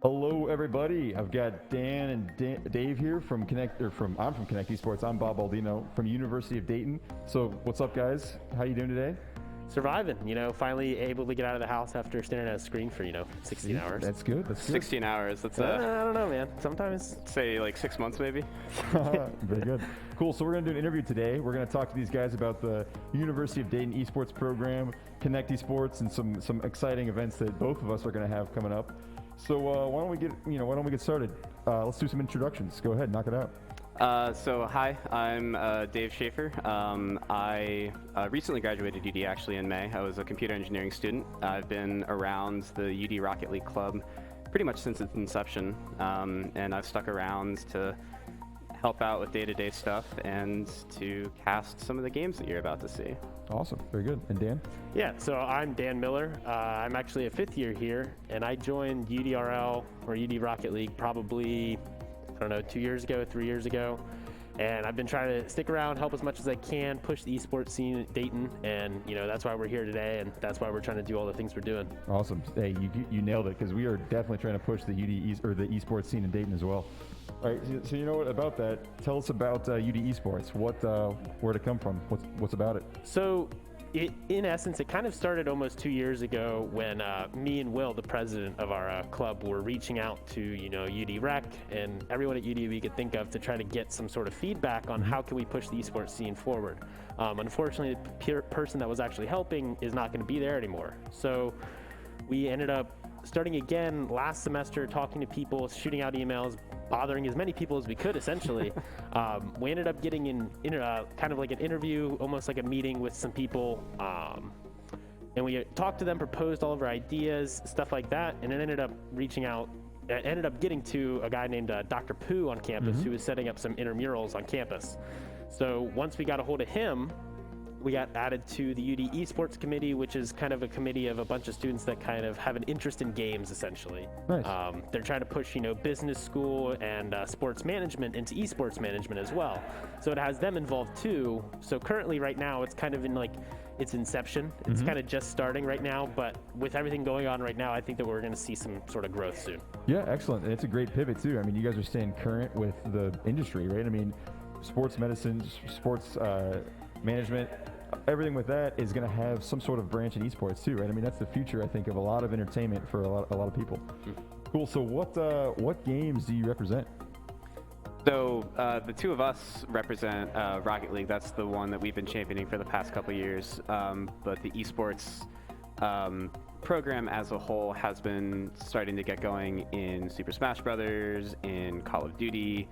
Hello, everybody. I've got Dan and Dave here from I'm from Connect Esports. I'm Bob Baldino from University of Dayton. So, what's up, guys? How you doing today? Surviving, finally able to get out of the house after staring at a screen for, 16 hours. That's good. That's good. 16 hours. That's I don't know, man. Sometimes. Say like 6 months maybe. Very good. Cool. So we're going to do an interview today. We're going to talk to these guys about the University of Dayton esports program, Connect Esports, and some exciting events that both of us are going to have coming up. So why don't we get started? Let's do some introductions. Go ahead, knock it out. So hi, I'm Dave Schaefer. I recently graduated UD actually in May. I was a computer engineering student. I've been around the UD Rocket League Club pretty much since its inception, and I've stuck around to help out with day-to-day stuff and to cast some of the games that you're about to see. Awesome, very good. And Dan? Yeah, so I'm Dan Miller. I'm actually a fifth year here, and I joined UDRL or UD Rocket League probably, 2 years ago, 3 years ago. And I've been trying to stick around, help as much as I can, push the esports scene at Dayton, and that's why we're here today, and that's why we're trying to do all the things we're doing. Awesome. Hey, you nailed it, because we are definitely trying to push the the esports scene in Dayton as well. All right, so you know what about that? Tell us about UD Esports. Where'd it come from? What's about it? So, in essence, it kind of started almost 2 years ago when me and Will, the president of our club, were reaching out to UD Rec and everyone at UD we could think of to try to get some sort of feedback on how can we push the esports scene forward. Unfortunately, the person that was actually helping is not going to be there anymore. So we ended up starting again last semester, talking to people, shooting out emails, bothering as many people as we could, essentially. We ended up getting in kind of like an interview, almost like a meeting with some people, and we talked to them, proposed all of our ideas, stuff like that, and it ended up getting to a guy named Dr. Pooh on campus who was setting up some intramurals on campus. So once we got a hold of him, we got added to the UD Esports Committee, which is kind of a committee of a bunch of students that kind of have an interest in games, essentially. Nice. They're trying to push, business school and sports management into esports management as well. So it has them involved too. So currently, right now, it's kind of in its inception. It's kind of just starting right now, but with everything going on right now, I think that we're going to see some sort of growth soon. Yeah, excellent. And it's a great pivot too. I mean, you guys are staying current with the industry, right? I mean, sports medicine, sports management, everything with that is going to have some sort of branch in esports too, right? I mean, that's the future, I think, of a lot of entertainment for a lot of people. Cool. So what games do you represent? So the two of us represent Rocket League. That's the one that we've been championing for the past couple of years. But the esports program as a whole has been starting to get going in Super Smash Brothers, in Call of Duty,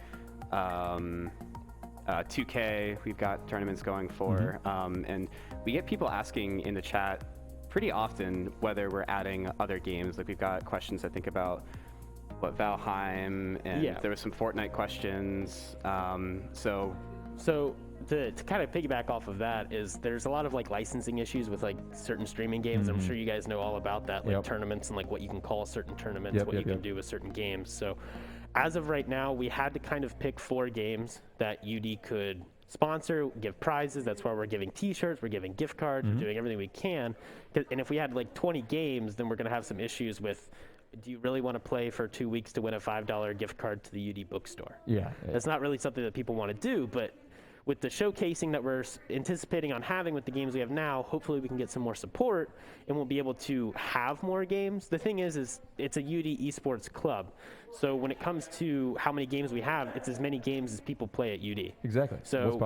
2K, we've got tournaments going for, and we get people asking in the chat pretty often whether we're adding other games. Like, we've got questions, I think, about what Valheim, and there was some Fortnite questions. So to kind of piggyback off of that is there's a lot of licensing issues with certain streaming games. I'm sure you guys know all about that, tournaments and what you can call certain tournaments, what you can do with certain games. So as of right now, we had to kind of pick 4 games that UD could sponsor, give prizes. That's why we're giving t-shirts, we're giving gift cards, we're doing everything we can. And if we had 20 games, then we're going to have some issues with, do you really want to play for 2 weeks to win a $5 gift card to the UD bookstore? Yeah. That's not really something that people want to do, but with the showcasing that we're anticipating on having with the games we have now, hopefully we can get some more support and we'll be able to have more games. The thing is it's a UD esports club. So when it comes to how many games we have, it's as many games as people play at UD. Exactly. So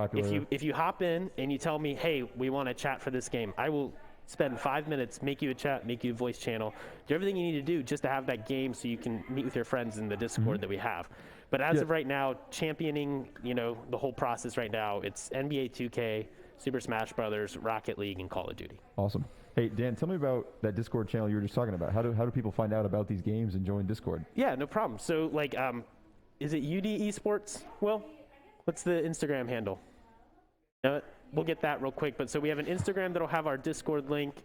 if you hop in and you tell me, hey, we want to chat for this game, I will spend 5 minutes, make you a chat, make you a voice channel, do everything you need to do just to have that game so you can meet with your friends in the Discord that we have. But as of right now, championing, the whole process right now, it's NBA 2K, Super Smash Brothers, Rocket League, and Call of Duty. Awesome. Hey, Dan, tell me about that Discord channel you were just talking about. How do people find out about these games and join Discord? Yeah, no problem. So, is it UD Esports, Will? What's the Instagram handle? We'll get that real quick. But so we have an Instagram that'll have our Discord link.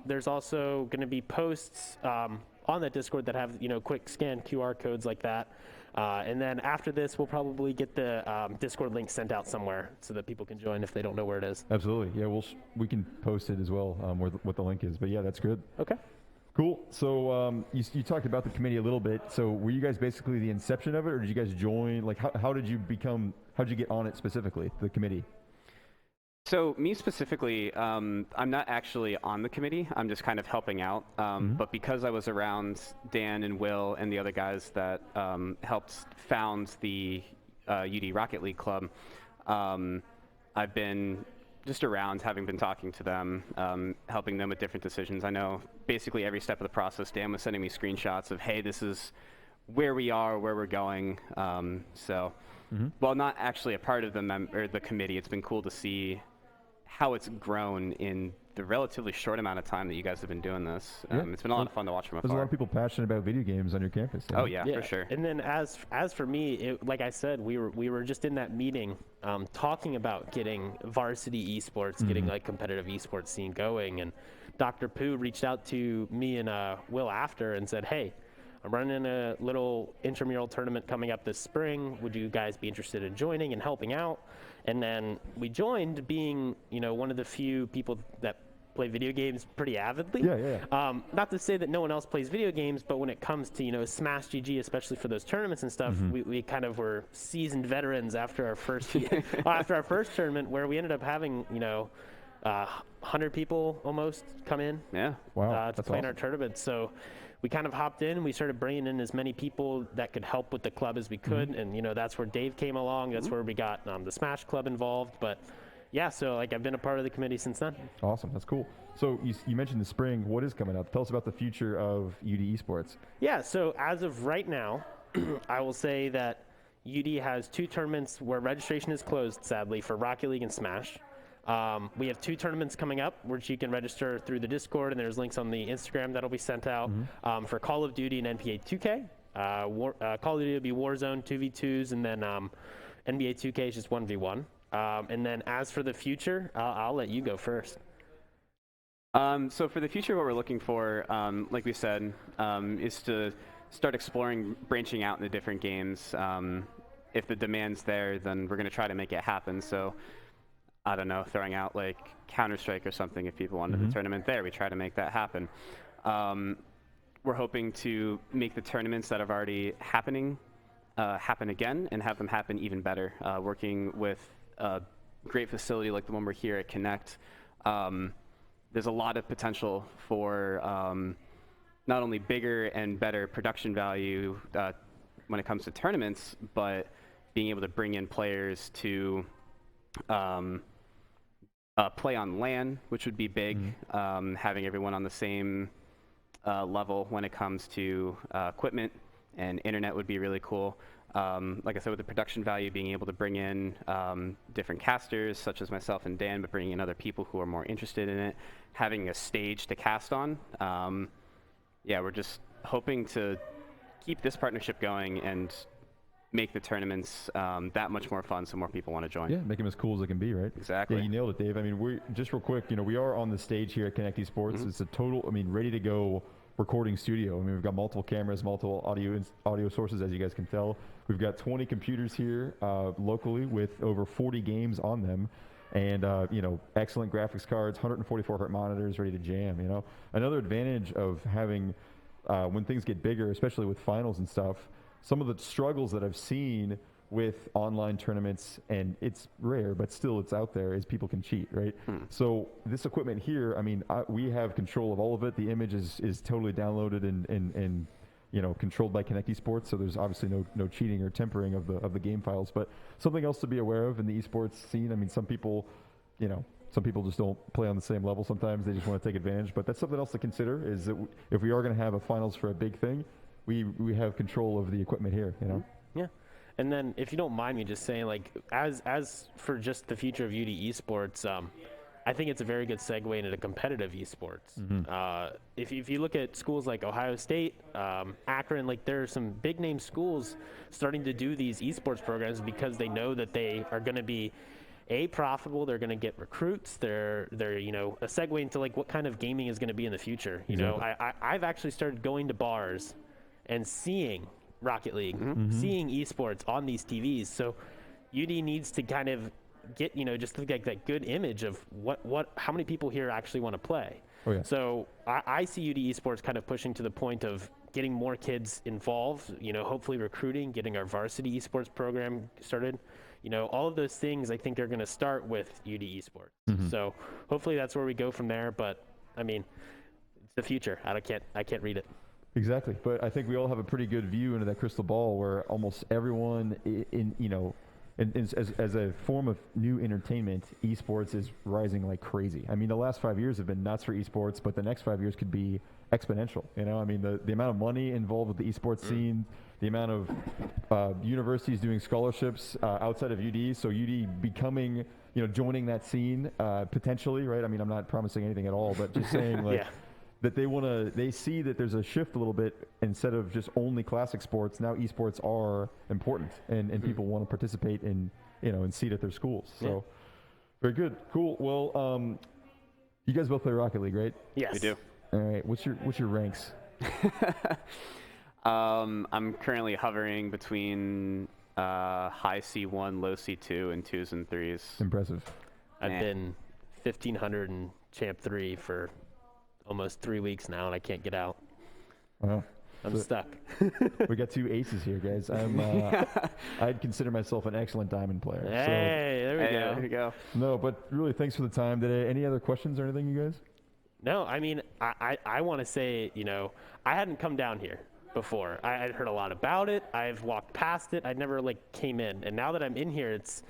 There's also going to be posts on that Discord that have, quick scan QR codes like that. And then after this, we'll probably get the Discord link sent out somewhere so that people can join if they don't know where it is. Absolutely. Yeah, we can post it as well, what the link is. But yeah, that's good. Okay. Cool. So you talked about the committee a little bit. So were you guys basically the inception of it, or did you guys join? Like, how did you become? How did you get on it specifically, the committee? So me specifically, I'm not actually on the committee. I'm just kind of helping out. But because I was around Dan and Will and the other guys that helped found the UD Rocket League Club, I've been just around, having been talking to them, helping them with different decisions. I know basically every step of the process, Dan was sending me screenshots of, hey, this is where we are, where we're going. While not actually a part of the committee, it's been cool to see how it's grown in the relatively short amount of time that you guys have been doing this. It's been a lot of fun to watch from afar. There's a lot of people passionate about video games on your campus. Oh yeah, for sure. And then as for me, like I said, we were just in that meeting talking about getting varsity esports, getting like competitive esports scene going. And Dr. Pooh reached out to me and Will after and said, hey, I'm running a little intramural tournament coming up this spring. Would you guys be interested in joining and helping out? And then we joined, being, one of the few people that play video games pretty avidly. Yeah. Not to say that no one else plays video games, but when it comes to, Smash GG, especially for those tournaments and stuff, we kind of were seasoned veterans after our first after our first tournament, where we ended up having, 100 people almost come in. Yeah. Wow. To play in our tournament. So we kind of hopped in. We started bringing in as many people that could help with the club as we could, and that's where Dave came along. That's where we got the Smash Club involved. But yeah, so I've been a part of the committee since then. Awesome, that's cool. So you mentioned the spring. What is coming up? Tell us about the future of UD Esports. Yeah, so as of right now, I will say that UD has 2 tournaments where registration is closed, sadly, for Rocket League and Smash. We have 2 tournaments coming up, which you can register through the Discord, and there's links on the Instagram that'll be sent out for Call of Duty and NBA 2K. Call of Duty will be Warzone 2v2s, and then NBA 2K is just 1v1. And then as for the future, I'll let you go first. So for the future, what we're looking for, like we said, is to start exploring branching out into different games. If the demand's there, then we're going to try to make it happen. So I don't know, throwing out like Counter-Strike or something. If people wanted the tournament there, we try to make that happen. We're hoping to make the tournaments that are already happening happen again, and have them happen even better. Working with a great facility like the one we're here at Connect, there's a lot of potential for not only bigger and better production value when it comes to tournaments, but being able to bring in players to play on LAN, which would be big. Having everyone on the same level when it comes to equipment and internet would be really cool. Like I said, with the production value, being able to bring in different casters, such as myself and Dan, but bringing in other people who are more interested in it, having a stage to cast on. Yeah, we're just hoping to keep this partnership going and make the tournaments that much more fun, so more people want to join. Yeah, make them as cool as they can be, right? Exactly. Yeah, you nailed it, Dave. I mean, we just real quick, we are on the stage here at Connect Esports. It's a total, ready to go recording studio. We've got multiple cameras, multiple audio sources, as you guys can tell. We've got 20 computers here locally with over 40 games on them, and excellent graphics cards, 144 hertz monitors, ready to jam. Another advantage of having when things get bigger, especially with finals and stuff, some of the struggles that I've seen with online tournaments, and it's rare, but still it's out there, is people can cheat, right? So this equipment here, we have control of all of it. The image is totally downloaded and controlled by Connect Esports, so there's obviously no cheating or tempering of the game files. But something else to be aware of in the esports scene, some people just don't play on the same level sometimes. They just want to take advantage. But that's something else to consider, is that if we are going to have a finals for a big thing, we have control of the equipment here, Yeah. And then, if you don't mind me just saying, as for just the future of UD Esports, I think it's a very good segue into competitive esports. If you look at schools like Ohio State, Akron, there are some big name schools starting to do these esports programs because they know that they are going to be profitable. They're going to get recruits. They're a segue into what kind of gaming is going to be in the future. I've actually started going to bars and seeing Rocket League, seeing esports on these TVs. So UD needs to kind of get, just that good image of how many people here actually want to play. Oh, yeah. So I see UD Esports kind of pushing to the point of getting more kids involved, hopefully recruiting, getting our varsity esports program started. All of those things I think are going to start with UD Esports. Mm-hmm. So hopefully that's where we go from there. But I mean, it's the future. I can't read it. Exactly, but I think we all have a pretty good view into that crystal ball where almost everyone as a form of new entertainment, esports is rising like crazy. I mean, the last 5 years have been nuts for esports, but the next 5 years could be exponential. I mean, the amount of money involved with the esports scene, the amount of universities doing scholarships outside of UD, so UD becoming, joining that scene potentially, right? I mean, I'm not promising anything at all, but just saying like. Yeah. That they see that there's a shift a little bit. Instead of just only classic sports, now esports are important, and people want to participate in, and see it at their schools. So, very good, cool. Well, you guys both play Rocket League, right? Yes. We do. All right. What's your ranks? I'm currently hovering between high C1, low C2, and 2s and 3s. Impressive. I've been 1500 and champ 3 for almost 3 weeks now, and I can't get out. Wow. I'm stuck. We got 2 aces here, guys. I'd consider myself an excellent diamond player. Hey, there we go. There we go. No, but really, thanks for the time today. Any other questions or anything, you guys? No, I mean, I want to say, I hadn't come down here before. I had heard a lot about it. I've walked past it. I never came in. And now that I'm in here, it's,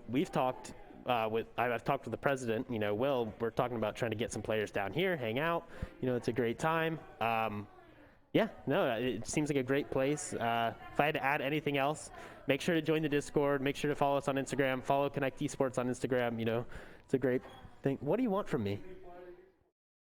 we've talked I've talked with the president, Will, we're talking about trying to get some players down here, hang out. It's a great time. It seems like a great place. If I had to add anything else, make sure to join the Discord. Make sure to follow us on Instagram. Follow Connect Esports on Instagram. It's a great thing. What do you want from me?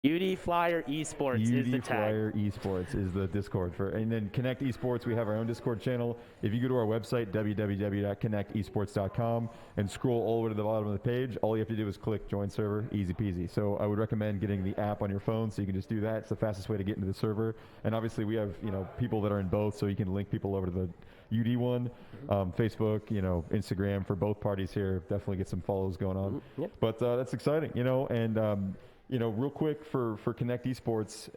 UD Flyer Esports is the UD tag. Flyer Esports is the Discord and then Connect Esports. We have our own Discord channel. If you go to our website www.connectesports.com and scroll all the way to the bottom of the page, all you have to do is click join server, easy peasy. So I would recommend getting the app on your phone so you can just do that. It's the fastest way to get into the server. And obviously we have people that are in both, so you can link people over to the UD one, Facebook, Instagram for both parties here. Definitely get some follows going on. Yep. But that's exciting, and. Real quick for Connect Esports,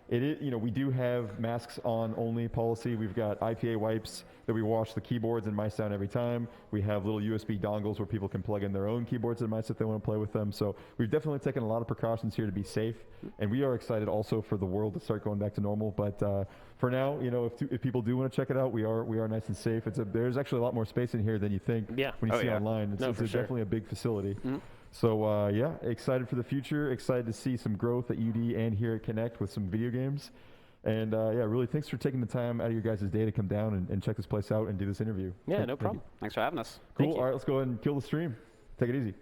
it is, we do have masks on only policy. We've got IPA wipes that we wash the keyboards and mice down every time. We have little USB dongles where people can plug in their own keyboards and mice if they want to play with them. So we've definitely taken a lot of precautions here to be safe, and we are excited also for the world to start going back to normal. But for now, if people do want to check it out, we are nice and safe. There's actually a lot more space in here than you think when you see online. It's definitely a big facility. Mm-hmm. So, excited for the future, excited to see some growth at UD and here at Connect with some video games. And, really thanks for taking the time out of your guys' day to come down and check this place out and do this interview. Yeah, no problem. Thanks for having us. Cool. All right, let's go ahead and kill the stream. Take it easy.